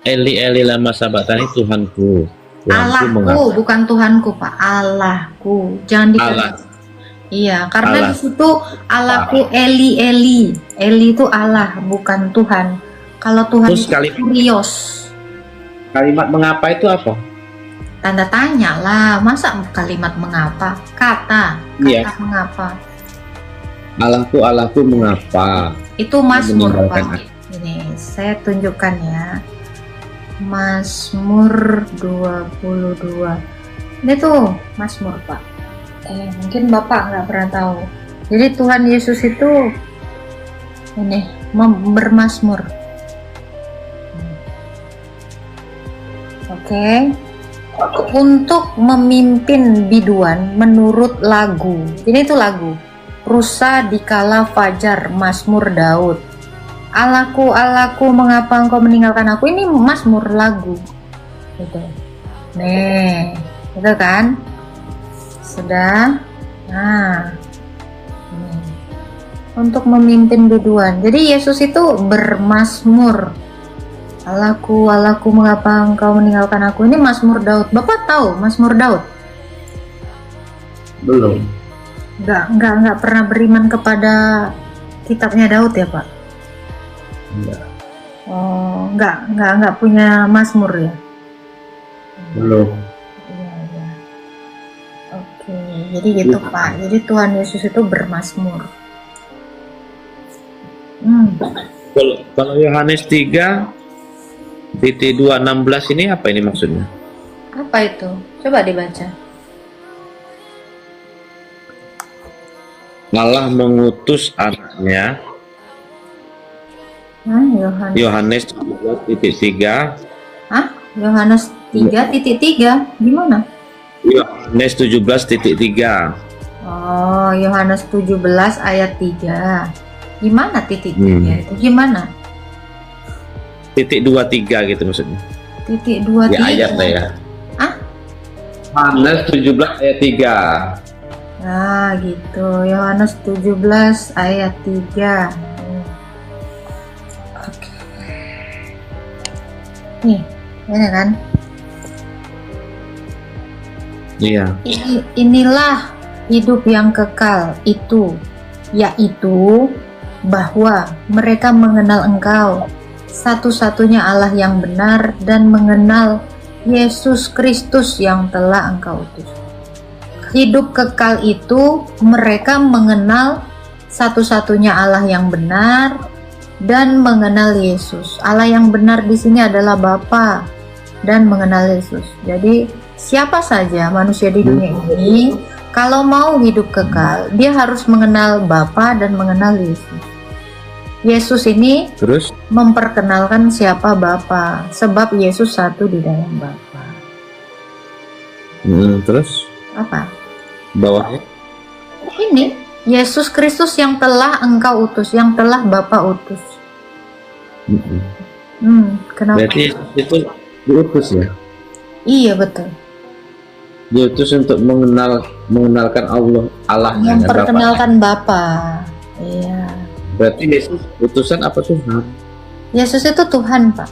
Eli Eli lama sabatani, Tuhanku, Tuhanku Allahku, mengapa? bukan Tuhanku, Pak. Allahku. Jangan Allah, dikasih. Iya, karena di Allah. situ Allahku Eli Eli. Eli itu Allah, bukan Tuhan. Kalau Tuhan Terus itu Kurios. kalimat mengapa itu apa? Tanda tanya lah, masa kalimat mengapa? Kata Iya. mengapa. Allahku, Allahku mengapa Itu Mazmur, meninggalkan Pak. aku? Ini saya tunjukkan ya. Mazmur 22. Ini tuh Mazmur, Pak. Mungkin Bapak nggak pernah tahu. Jadi Tuhan Yesus itu ini bermazmur. Oke. Untuk memimpin biduan menurut lagu. Ini tuh lagu. Rusa dikala fajar, Mazmur Daud. Allahku, Allahku, mengapa engkau meninggalkan aku? Ini Mazmur lagu. Gitu. Nih, gitu kan? Sudah. Nah, ini. Untuk memimpin biduan. Jadi Yesus itu bermazmur. Allahku, Allahku, mengapa engkau meninggalkan aku? Ini Mazmur Daud. Bapak tahu Mazmur Daud? Belum. Nggak pernah beriman kepada kitabnya Daud ya, Pak? Enggak. Oh, nggak punya Mazmur ya? Belum. Iya, iya. Oke, jadi gitu Pak. Jadi Tuhan Yesus itu bermazmur. Kalau Yohanes 3:2:16 ini apa ini maksudnya? Apa itu? Coba dibaca. Allah mengutus anaknya. Yohanes 17:3. Hah? Yohanes 3:3 gimana? Yohanes 17:3. Oh, Yohanes 17 ayat 3. Gimana titik 3 itu? Gimana? Titik 23 gitu maksudnya. Titik 23. Ya ayat lah ya. Ah? Yohanes 17 ayat 3. Nah, gitu. Yohanes 17 ayat 3. Oke. Nih, ini kan. Iya. Inilah hidup yang kekal itu, yaitu bahwa mereka mengenal Engkau, satu-satunya Allah yang benar, dan mengenal Yesus Kristus yang telah Engkau utus. Hidup kekal itu mereka mengenal satu-satunya Allah yang benar dan mengenal Yesus. Allah yang benar di sini adalah Bapa dan mengenal Yesus. Jadi siapa saja manusia di dunia ini kalau mau hidup kekal, dia harus mengenal Bapa dan mengenal Yesus. Yesus ini Terus memperkenalkan siapa Bapa, sebab Yesus satu di dalam Bapa. terus Apa? bawahnya Ini Yesus Kristus yang telah Engkau utus, yang telah Bapa utus. Kenapa? berarti itu diutus ya? Iya betul. Diutus untuk mengenalkan Allah Memperkenalkan Bapa. Iya. Berarti Yesus utusan apa Tuhan? Yesus itu Tuhan, Pak.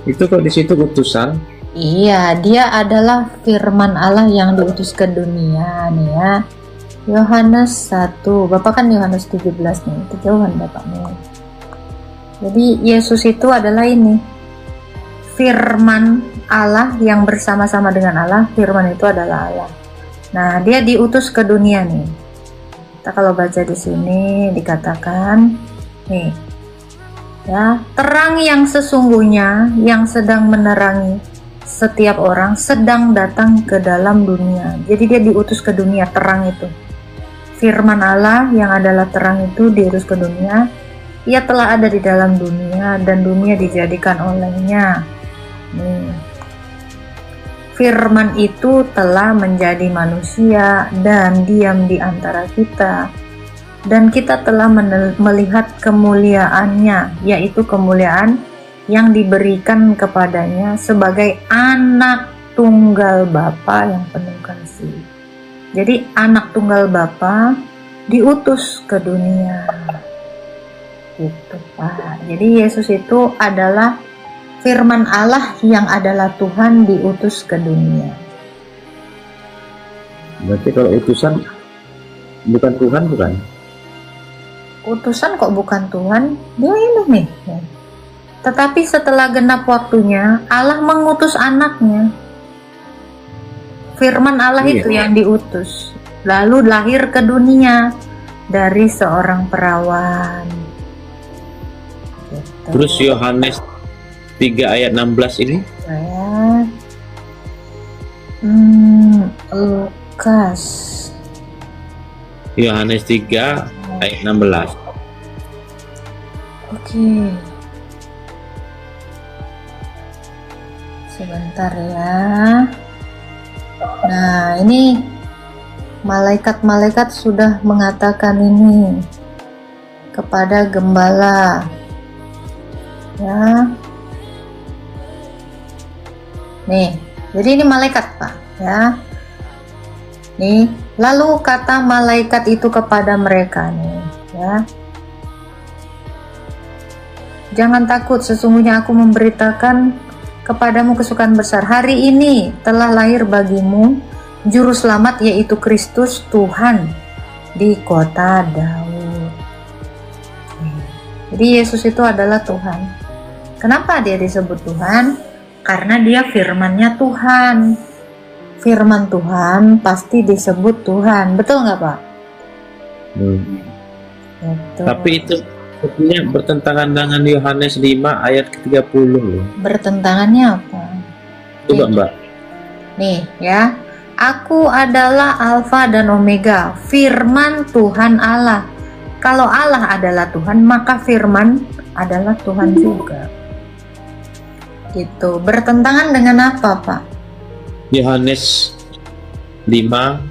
Itu kok di situ utusan? Iya, dia adalah firman Allah yang diutus ke dunia nih ya. Yohanes 1. Bapak kan Yohanes 17 nih. Kejauhan Bapak nih. Jadi Yesus itu adalah ini. Firman Allah yang bersama-sama dengan Allah. Firman itu adalah Allah. Nah, dia diutus ke dunia nih. Kita kalau baca di sini dikatakan nih. Ya, terang yang sesungguhnya yang sedang menerangi setiap orang sedang datang ke dalam dunia. Jadi dia diutus ke dunia, terang itu. Firman Allah yang adalah terang itu diutus ke dunia. Ia telah ada di dalam dunia dan dunia dijadikan olehnya. Nih. Firman itu telah menjadi manusia dan diam di antara kita. Dan kita telah melihat kemuliaannya, yaitu kemuliaan yang diberikan kepadanya sebagai anak tunggal Bapa yang penuh kasih. Jadi anak tunggal Bapa diutus ke dunia. Gitu Pak. Jadi Yesus itu adalah firman Allah yang adalah Tuhan diutus ke dunia. Berarti kalau utusan bukan Tuhan, bukan? Utusan kok bukan Tuhan? Dia ini nih. Tetapi setelah genap waktunya, Allah mengutus anaknya. Firman Allah itu yang diutus. Lalu lahir ke dunia dari seorang perawan. Gitu. Terus Yohanes 3 ayat 16 ini? Ya. Lukas. Yohanes 3 ayat 16. Oke. Sebentar ya. Nah, ini malaikat-malaikat sudah mengatakan ini kepada gembala. Ya. Nih, jadi ini malaikat, Pak, ya. Nih, lalu kata malaikat itu kepada mereka nih, ya. Jangan takut, sesungguhnya aku memberitakan kepadamu kesukaan besar. Hari ini telah lahir bagimu juru selamat, yaitu Kristus Tuhan di kota Daud. Jadi Yesus itu adalah Tuhan. Kenapa dia disebut Tuhan? Karena dia firman-Nya Tuhan. Firman Tuhan pasti disebut Tuhan. Betul nggak, Pak? Betul. Tapi itu sebenarnya bertentangan dengan Yohanes 5 ayat ke-30 loh. Bertentangannya apa? Coba Mbak. Nih ya. Aku adalah Alfa dan Omega, firman Tuhan Allah. Kalau Allah adalah Tuhan, maka firman adalah Tuhan juga. Gitu. Bertentangan dengan apa, Pak? Yohanes 5.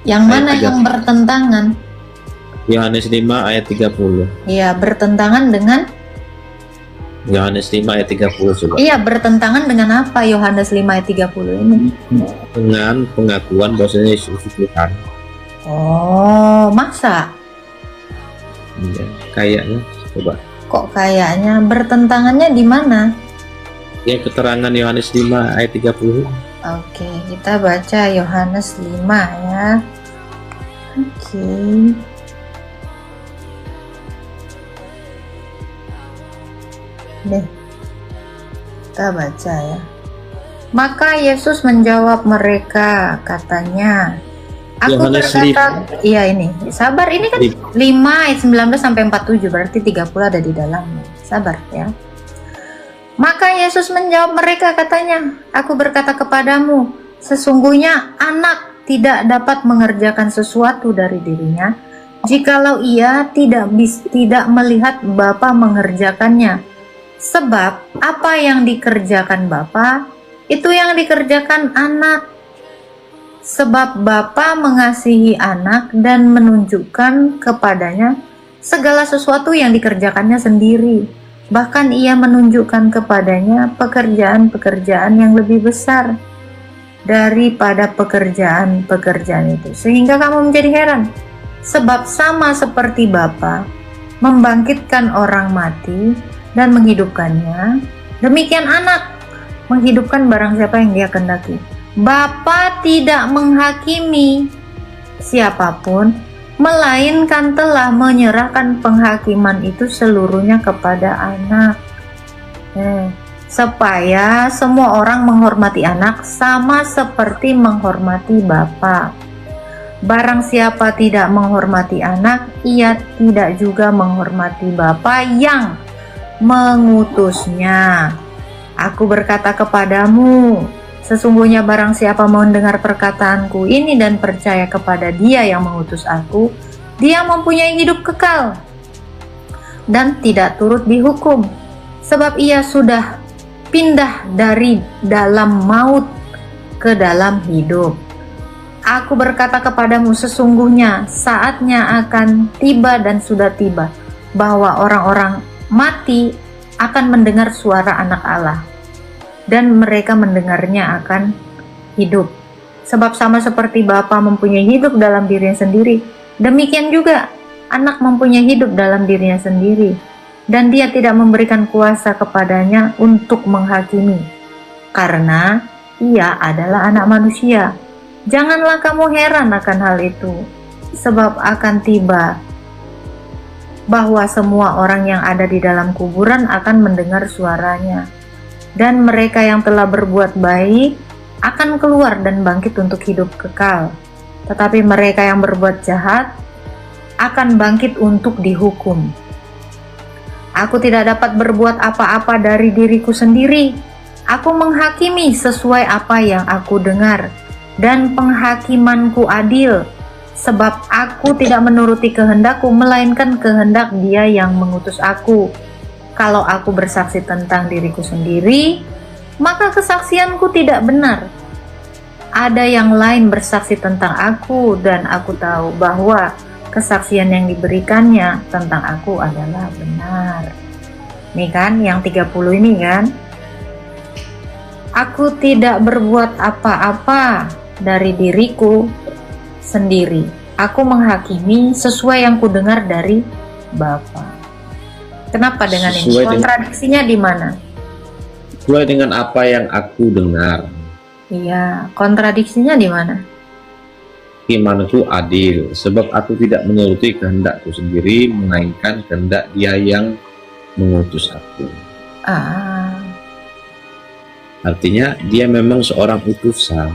Yang mana yang bertentangan? Yohanes 5 ayat 30. Iya, bertentangan dengan? Yohanes 5 ayat 30 coba. Iya, bertentangan dengan apa Yohanes 5 ayat 30 ini? Dengan pengakuan bahwasanya Yesus itu Tuhan. Oh, masa? Iya, kayaknya coba. Kok kayaknya bertentangannya di mana? Ya, keterangan Yohanes 5 ayat 30. Oke, kita baca Yohanes 5 ya. Oke. Nih, kita baca ya. Maka Yesus menjawab mereka, katanya, aku Yohanes berkata, iya ini, sabar, ini kan 5 ayat 19 sampai 47, berarti 30 ada di dalamnya. Sabar ya. Maka Yesus menjawab mereka, katanya, aku berkata kepadamu, sesungguhnya anak tidak dapat mengerjakan sesuatu dari dirinya, jikalau ia tidak melihat Bapa mengerjakannya. Sebab apa yang dikerjakan Bapa, itu yang dikerjakan anak. Sebab Bapa mengasihi anak dan menunjukkan kepadanya segala sesuatu yang dikerjakannya sendiri. Bahkan ia menunjukkan kepadanya pekerjaan-pekerjaan yang lebih besar daripada pekerjaan-pekerjaan itu. Sehingga kamu menjadi heran. Sebab sama seperti Bapa membangkitkan orang mati dan menghidupkannya, demikian anak menghidupkan barang siapa yang dia kehendaki. Bapa tidak menghakimi siapapun, melainkan telah menyerahkan penghakiman itu seluruhnya kepada anak, supaya semua orang menghormati anak sama seperti menghormati Bapa. Barang siapa tidak menghormati anak, ia tidak juga menghormati Bapa yang mengutusnya. Aku berkata kepadamu, sesungguhnya barang siapa mendengar perkataanku ini dan percaya kepada Dia yang mengutus aku, dia mempunyai hidup kekal dan tidak turut dihukum, sebab ia sudah pindah dari dalam maut ke dalam hidup. Aku berkata kepadamu, sesungguhnya saatnya akan tiba dan sudah tiba, bahwa orang-orang mati akan mendengar suara Anak Allah, dan mereka mendengarnya akan hidup. Sebab sama seperti Bapa mempunyai hidup dalam dirinya sendiri, demikian juga Anak mempunyai hidup dalam dirinya sendiri. dan dia tidak memberikan kuasa kepadanya untuk menghakimi, karena ia adalah anak manusia. Janganlah kamu heran akan hal itu, sebab akan tiba bahwa semua orang yang ada di dalam kuburan akan mendengar suaranya, dan mereka yang telah berbuat baik akan keluar dan bangkit untuk hidup kekal, tetapi mereka yang berbuat jahat akan bangkit untuk dihukum. Aku tidak dapat berbuat apa-apa dari diriku sendiri. Aku menghakimi sesuai apa yang aku dengar, dan penghakimanku adil, sebab aku tidak menuruti kehendakku, melainkan kehendak Dia yang mengutus aku. Kalau aku bersaksi tentang diriku sendiri, maka kesaksianku tidak benar. Ada yang lain bersaksi tentang aku, dan aku tahu bahwa kesaksian yang diberikannya tentang aku adalah benar. Nih kan, yang 30 ini kan. Aku tidak berbuat apa-apa dari diriku sendiri. Aku menghakimi sesuai yang kudengar dari Bapa. Kenapa dengan ini? Kontradiksinya di mana? Sesuai dengan apa yang aku dengar. Iya, kontradiksinya di mana? Imanku adil, sebab aku tidak menuruti kehendakku sendiri, melainkan kehendak Dia yang mengutus aku. Artinya dia memang seorang utusan.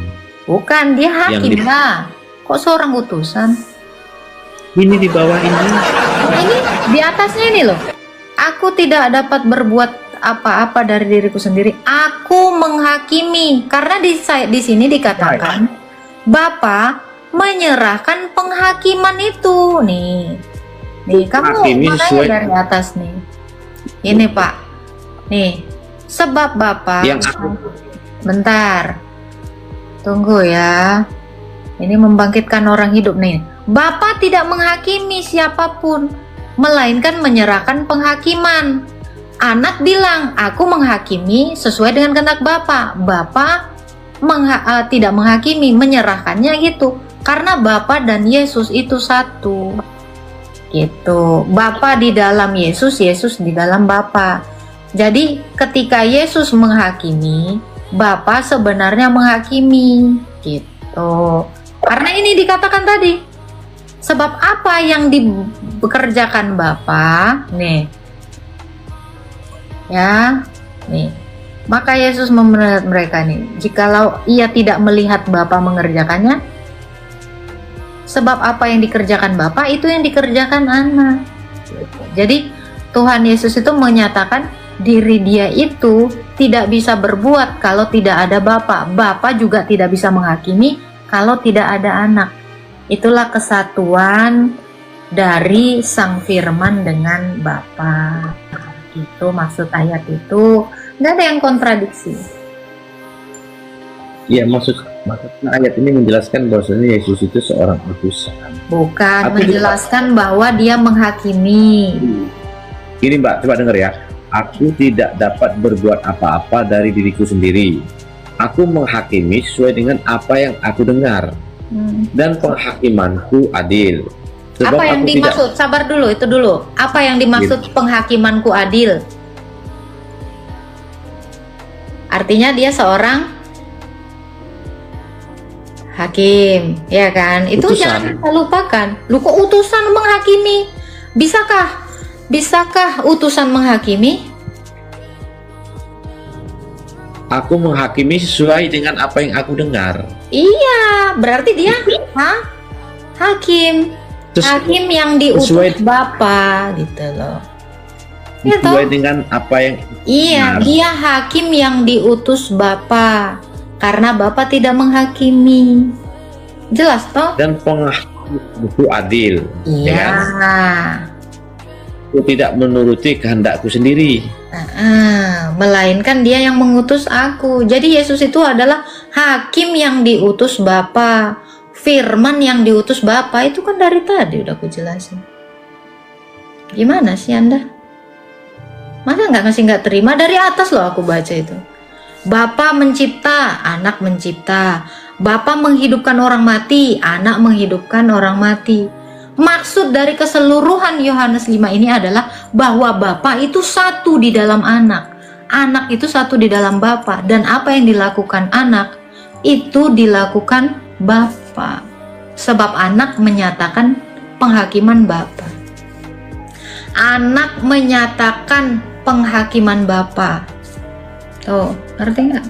Bukan, dia hakim lah. Kok seorang utusan? Ini di bawah ini. Ini di atasnya ini loh. Aku tidak dapat berbuat apa-apa dari diriku sendiri. Aku menghakimi. Karena di sini dikatakan Bapa menyerahkan penghakiman itu. Nih kamu makanya dari atas nih. Ini Pak. Nih, sebab Bapa. Bentar. Tunggu ya. Ini membangkitkan orang hidup nih. Bapa tidak menghakimi siapapun, melainkan menyerahkan penghakiman. Anak bilang, aku menghakimi sesuai dengan kehendak Bapa. Bapa tidak menghakimi, menyerahkannya gitu. Karena Bapa dan Yesus itu satu. Gitu. Bapa di dalam Yesus, Yesus di dalam Bapa. Jadi ketika Yesus menghakimi, Bapa sebenarnya menghakimi. Gitu. Karena ini dikatakan tadi. Sebab apa yang dikerjakan Bapa, nih. Ya, nih. Maka Yesus memenuhi mereka nih. Jikalau ia tidak melihat Bapa mengerjakannya, sebab apa yang dikerjakan Bapa itu yang dikerjakan anak. Jadi Tuhan Yesus itu menyatakan diri Dia itu tidak bisa berbuat kalau tidak ada Bapa. Bapa juga tidak bisa menghakimi kalau tidak ada anak. Itulah kesatuan dari Sang Firman dengan Bapa. Itu maksud ayat itu. Nggak ada yang kontradiksi. Ya, maksudnya ayat ini menjelaskan bahwasanya Yesus itu seorang utusan. Bukan menjelaskan bahwa Dia menghakimi. Ini Mbak, coba dengar ya. Aku tidak dapat berbuat apa-apa dari diriku sendiri. Aku menghakimi sesuai dengan apa yang aku dengar. Dan penghakimanku adil. Sebab apa yang dimaksud? Sabar dulu, itu dulu. Apa yang dimaksud penghakimanku adil? Artinya dia seorang hakim, ya kan? Itu utusan. Jangan kita lupakan. Lu kok utusan menghakimi? Bisakah utusan menghakimi? Aku menghakimi sesuai dengan apa yang aku dengar. Iya, berarti dia hakim. Hakim yang diutus Bapa gitu loh. Sesuai dengan apa yang iya, dia hakim yang diutus Bapa. Karena Bapa tidak menghakimi. Jelas toh? Dan penghakim itu adil. Iya. Ya kan? Aku tidak menuruti kehendakku sendiri. Melainkan Dia yang mengutus aku. Jadi Yesus itu adalah hakim yang diutus Bapa. Firman yang diutus Bapa. Itu kan dari tadi udah aku jelasin. Gimana sih Anda? Masa nggak terima? Dari atas loh aku baca itu. Bapa mencipta, anak mencipta. Bapa menghidupkan orang mati, anak menghidupkan orang mati. Maksud dari keseluruhan Yohanes 5 ini adalah bahwa Bapa itu satu di dalam anak. Anak itu satu di dalam Bapa, dan apa yang dilakukan anak itu dilakukan Bapa. Sebab anak menyatakan penghakiman Bapa. Anak menyatakan penghakiman Bapa. Tuh, ngerti nggak?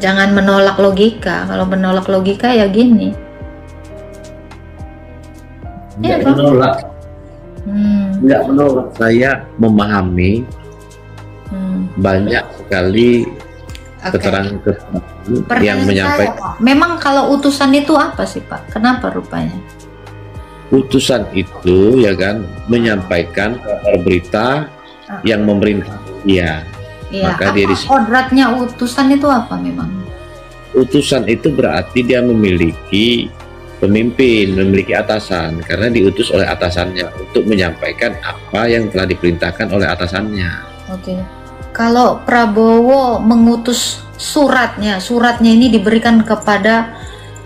Jangan menolak logika. Kalau menolak logika ya gini. Nggak menolak. Nggak menolak. Saya memahami banyak sekali keterangan yang menyampaikan. Memang kalau utusan itu apa sih Pak? Kenapa rupanya? Utusan itu ya kan menyampaikan kabar berita yang memerintah dia. Iya, maka dia kodratnya utusan itu apa memang? Utusan itu berarti dia memiliki pemimpin, memiliki atasan, karena diutus oleh atasannya untuk menyampaikan apa yang telah diperintahkan oleh atasannya. Oke. Kalau Prabowo mengutus suratnya ini diberikan kepada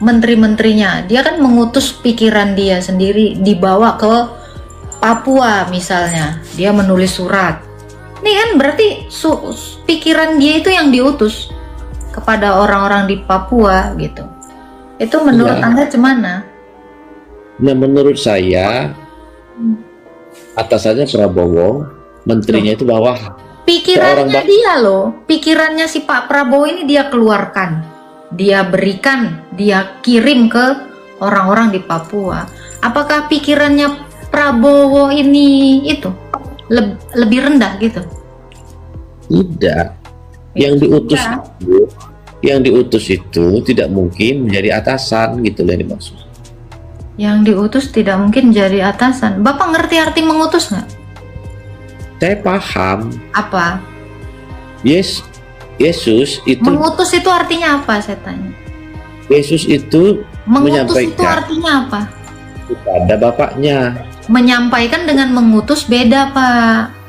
menteri-menterinya. Dia kan mengutus pikiran dia sendiri dibawa ke Papua misalnya. Dia menulis surat. Ini kan berarti pikiran dia itu yang diutus kepada orang-orang di Papua gitu. Itu menurut Anda gimana? Nah, menurut saya atasannya Prabowo, menterinya itu bawah. Pikirannya dia loh, pikirannya si Pak Prabowo ini dia keluarkan, dia berikan, dia kirim ke orang-orang di Papua. Apakah pikirannya Prabowo ini itu lebih rendah gitu? Tidak. Yang diutus itu tidak mungkin menjadi atasan gitu yang dimaksud. Yang diutus tidak mungkin jadi atasan. Bapak ngerti arti mengutus nggak? Saya paham. Apa? Yesus itu. Mengutus itu artinya apa saya tanya? Yesus itu mengutus itu artinya apa? Kepada Bapaknya. Menyampaikan dengan mengutus beda Pak.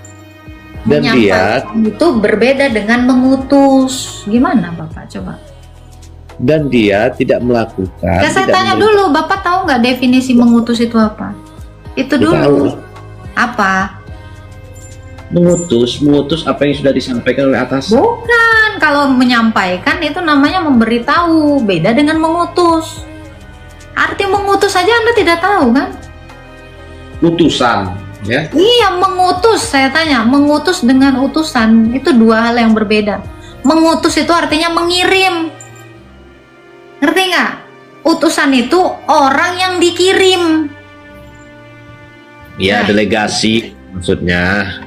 Dan dia itu berbeda dengan mengutus. Gimana Bapak coba? Dan dia tidak melakukan. Ya, saya tanya dulu, Bapak tahu nggak definisi mengutus itu apa? Itu dulu. Tahu. Apa? Mengutus apa yang sudah disampaikan oleh atasan. Bukan, kalau menyampaikan itu namanya memberitahu. Beda dengan mengutus. Arti mengutus saja Anda tidak tahu kan? Utusan. Ya? Iya, mengutus. Saya tanya, mengutus dengan utusan itu dua hal yang berbeda. Mengutus itu artinya mengirim. Ngerti nggak? Utusan itu orang yang dikirim. Ya, delegasi maksudnya.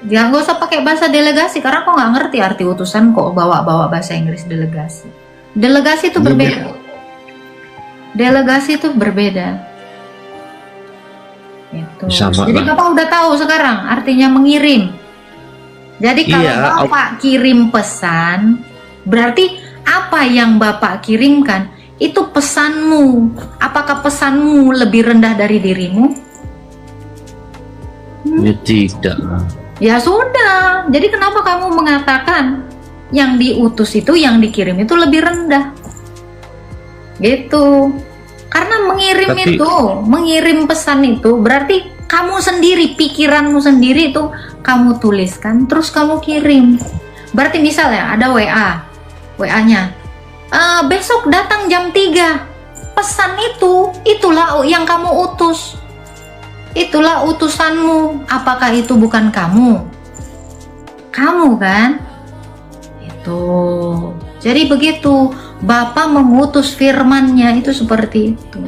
Ya nggak usah pakai bahasa delegasi karena kok nggak ngerti arti utusan kok bawa bahasa Inggris delegasi. Delegasi itu berbeda. Delegasi itu berbeda. Itu. Jadi Bapak udah tahu sekarang artinya mengirim. Jadi kalau Bapak kirim pesan, berarti apa yang Bapak kirimkan itu pesanmu. Apakah pesanmu lebih rendah dari dirimu? Ya, tidak. Ya sudah. Jadi kenapa kamu mengatakan yang diutus itu, yang dikirim itu lebih rendah? Gitu. Karena mengirim pesan itu berarti kamu sendiri, pikiranmu sendiri itu kamu tuliskan, terus kamu kirim. Berarti misalnya ada WA-nya, besok datang jam 3. Pesan itulah yang kamu utus. Itulah utusanmu. Apakah itu bukan kamu? Kamu kan? Itu. Jadi begitu. Bapa mengutus firman-Nya itu seperti itu.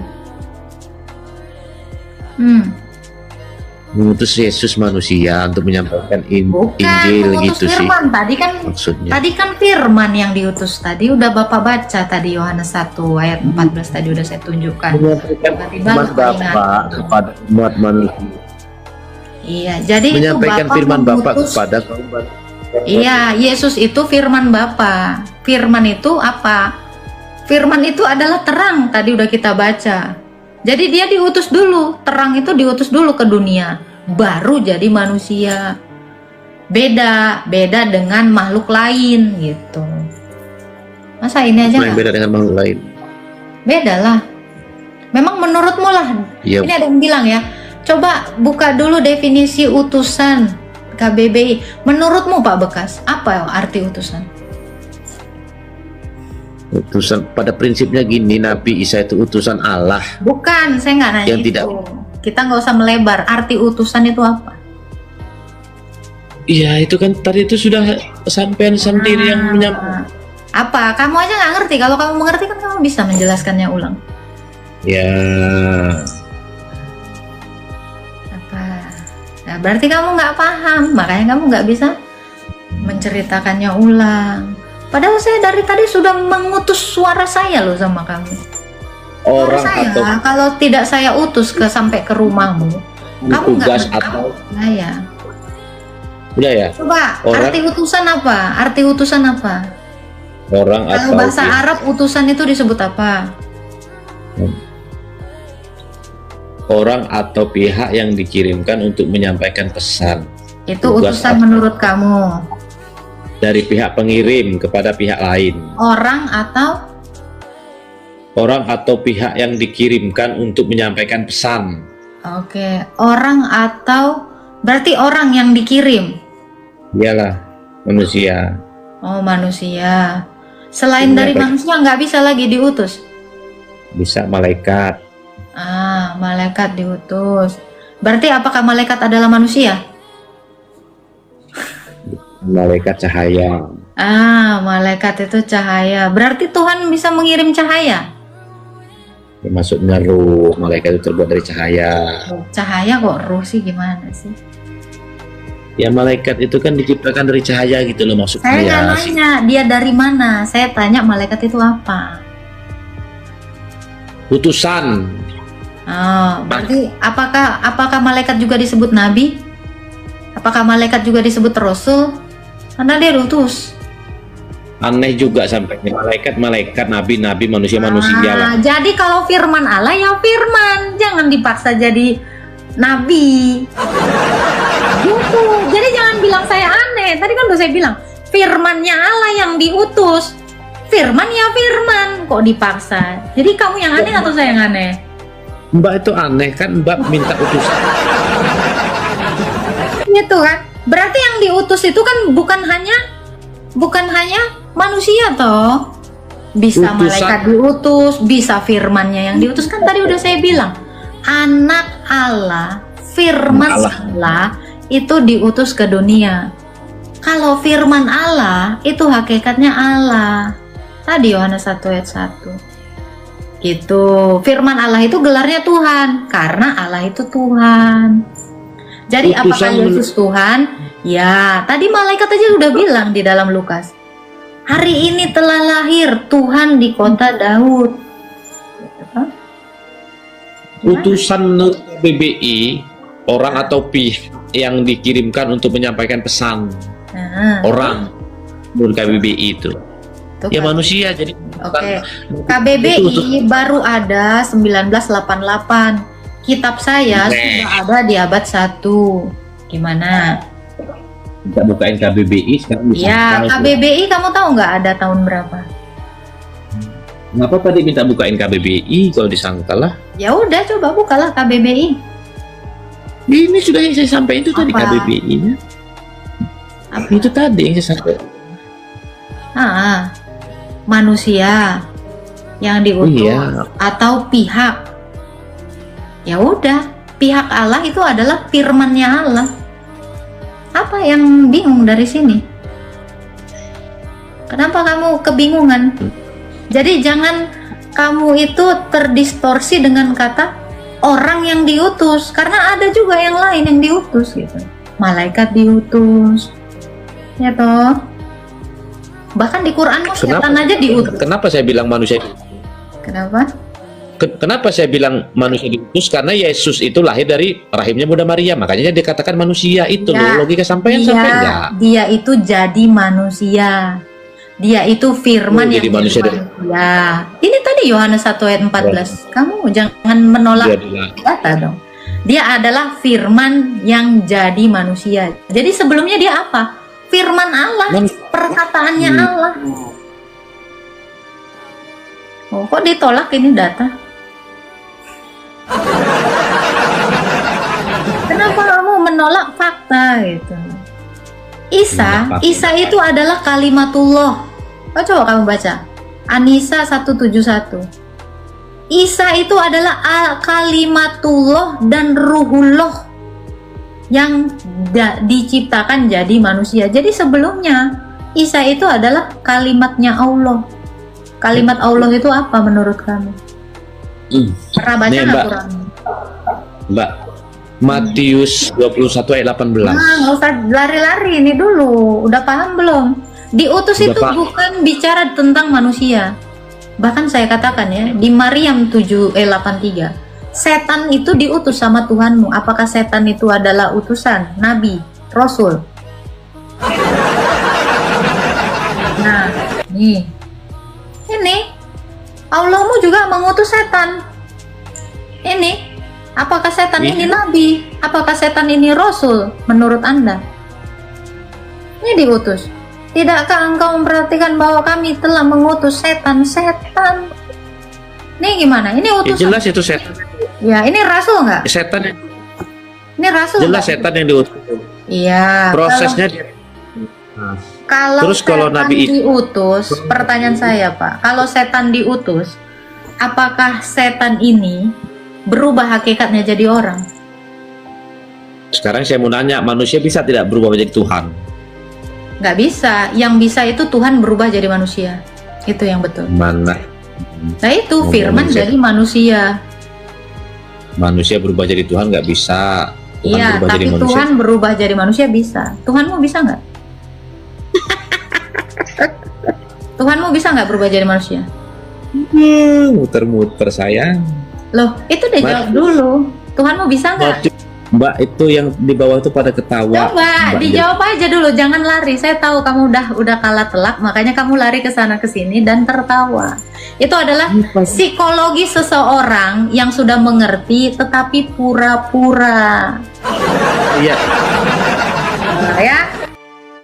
Mengutus Yesus manusia untuk menyampaikan Injil gitu sih. Tadi kan maksudnya. Tadi kan firman yang diutus tadi udah Bapak baca tadi Yohanes 1 ayat 14 tadi udah saya tunjukkan. Firman Bapa kepada umat manusia. Iya, jadi menyampaikan itu firman Bapa kepada kaum. Iya, Yesus itu firman Bapa. Firman itu apa? Firman itu adalah terang, tadi udah kita baca. Jadi dia diutus dulu, terang itu diutus dulu ke dunia, baru jadi manusia. Beda dengan makhluk lain gitu. Masa ini aja beda dengan makhluk lain? Beda lah. Memang menurutmu lah. Iya. Ini ada yang bilang ya. Coba buka dulu definisi utusan KBBI. Menurutmu Pak Bekas, apa arti utusan? Utusan pada prinsipnya gini, Nabi Isa itu utusan Allah. Bukan, saya nggak nanya Yang itu. tidak. Kita nggak usah melebar. Arti utusan itu apa? Iya, itu kan tadi itu sudah sampean sendiri yang menyampaikan. Apa? Kamu aja nggak ngerti. Kalau kamu mengerti kan kamu bisa menjelaskannya ulang. Ya. Apa? Nah, berarti kamu nggak paham. Makanya kamu nggak bisa menceritakannya ulang. Padahal saya dari tadi sudah mengutus suara saya loh sama kamu. Orang saya, atau kalau tidak saya utus sampai ke rumahmu, kamu tugas nggak atau saya. udah ya. Coba Orang. arti utusan apa? Arti utusan apa? Orang Kalau atau bahasa Arab utusan itu disebut apa? orang atau pihak yang dikirimkan untuk menyampaikan pesan. Itu Tugas utusan apa? menurut kamu. Dari pihak pengirim kepada pihak lain. Orang atau pihak yang dikirimkan untuk menyampaikan pesan. Oke, orang atau berarti orang yang dikirim. Iyalah, manusia. Oh, manusia. Selain Iya, dari baik. manusia nggak bisa lagi diutus. Bisa malaikat. Malaikat diutus. Berarti apakah malaikat adalah manusia? Malaikat cahaya. Malaikat itu cahaya. Berarti Tuhan bisa mengirim cahaya. Maksudnya ruh, malaikat itu terbuat dari cahaya. Cahaya kok ruh sih, gimana sih? Ya malaikat itu kan diciptakan dari cahaya gitu loh maksudnya. Saya nggak nanya dia dari mana. Saya tanya malaikat itu apa. Utusan. Berarti apakah malaikat juga disebut nabi? Apakah malaikat juga disebut rasul? Karena dia utus. Aneh juga sampai malaikat, nabi, manusia lah. Jadi kalau firman Allah ya firman, jangan dipaksa jadi nabi. Gitu. Jadi jangan bilang saya aneh. Tadi kan udah saya bilang firmannya Allah yang diutus. Firman ya firman, kok dipaksa. Jadi kamu yang aneh atau saya yang aneh? Mbak itu aneh kan, Mbak minta utusan. Gitu kan? Berarti yang diutus itu kan bukan hanya manusia toh. Bisa Utusan. Malaikat diutus, bisa firmannya yang diutus, kan tadi udah saya bilang. Anak Allah, firman Allah itu diutus ke dunia. Kalau firman Allah itu hakikatnya Allah. Tadi Yohanes 1 ayat 1. Gitu. Firman Allah itu gelarnya Tuhan karena Allah itu Tuhan. Jadi apakah Yesus Tuhan? Ya, tadi malaikat aja udah bilang di dalam Lukas. Hari ini telah lahir Tuhan di kota Daud. Utusan menurut KBBI, orang atau pihak yang dikirimkan untuk menyampaikan pesan. Orang menurut KBBI itu. Ya manusia jadi. Oke. KBBI baru ada 1988. Kitab saya sudah ada di abad 1. Gimana? Kita bukain KBBI sekarang bisa. Ya, KBBI kamu tahu nggak ada tahun berapa? Kenapa tadi minta bukain KBBI kalau disangka lah? Ya udah, coba bukalah KBBI. Ini sudah yang saya sampaikan itu tadi KBBI-nya. Itu tadi yang saya sampaikan. Manusia yang diutus atau pihak. Ya udah, pihak Allah itu adalah firman-Nya Allah. Apa yang bingung dari sini? Kenapa kamu kebingungan? Jadi jangan kamu itu terdistorsi dengan kata orang yang diutus, karena ada juga yang lain yang diutus gitu. Malaikat diutus. Ya toh? Bahkan di Quran setan aja diutus. Kenapa saya bilang manusia? Kenapa? Kenapa saya bilang manusia diutus? Karena Yesus itu lahir dari rahimnya Bunda Maria, makanya dia dikatakan manusia itu loh, logika sampai enggak? Dia itu jadi manusia. Dia itu firman yang jadi manusia. Ini tadi Yohanes 1 ayat 14. Kamu jangan menolak kata dong. Dia adalah firman yang jadi manusia. Jadi sebelumnya dia apa? Firman Allah, perkataannya Allah. Kok ditolak ini data? menolak fakta gitu. Isa itu adalah kalimatullah. Coba kamu baca An-Nisa 171. Isa itu adalah kalimatullah dan ruhullah yang diciptakan jadi manusia. Jadi sebelumnya Isa itu adalah kalimatnya Allah. Kalimat Allah itu apa menurut kamu? Pernah baca nggak Quran? Mbak, Matius 21 ayat 18. Nah, nggak usah lari-lari, ini dulu. Udah paham belum? Diutus itu bukan bicara tentang manusia. Bahkan saya katakan ya, di Maryam 7:83, setan itu diutus sama Tuhanmu. Apakah setan itu adalah utusan, nabi, rasul? Nah, nih. Ini Allahmu juga mengutus setan. Ini, apakah setan ini nabi? Apakah setan ini rasul menurut Anda? Ini diutus. Tidakkah engkau memperhatikan bahwa kami telah mengutus setan-setan? Ini gimana? Ini utusan. Ya, jelas itu setan. Ya, ini rasul nggak? Setan. Ini rasul. Jelas setan yang diutus. Iya. Prosesnya kalau terus kalau nabi diutus, pertanyaan saya Pak, kalau setan diutus, apakah setan ini berubah hakikatnya jadi orang? Sekarang saya mau nanya, manusia bisa tidak berubah menjadi Tuhan? Nggak bisa. Yang bisa itu Tuhan berubah jadi manusia. Itu yang betul. Mana? Nah itu firman jadi manusia. Manusia berubah jadi Tuhan nggak bisa. Iya, tapi Tuhan berubah jadi manusia bisa. Tuhanmu bisa nggak? Tuhanmu bisa nggak berubah jadi manusia? Muter-muter sayang. Loh, itu udah jawab dulu. Tuhanmu bisa nggak? Mbak, itu yang di bawah itu pada ketawa. Coba dijawab aja dulu, jangan lari. Saya tahu kamu udah kalah telak, makanya kamu lari ke sana ke sini dan tertawa. Itu adalah psikologi seseorang yang sudah mengerti tetapi pura-pura. Iya. Nah, ya.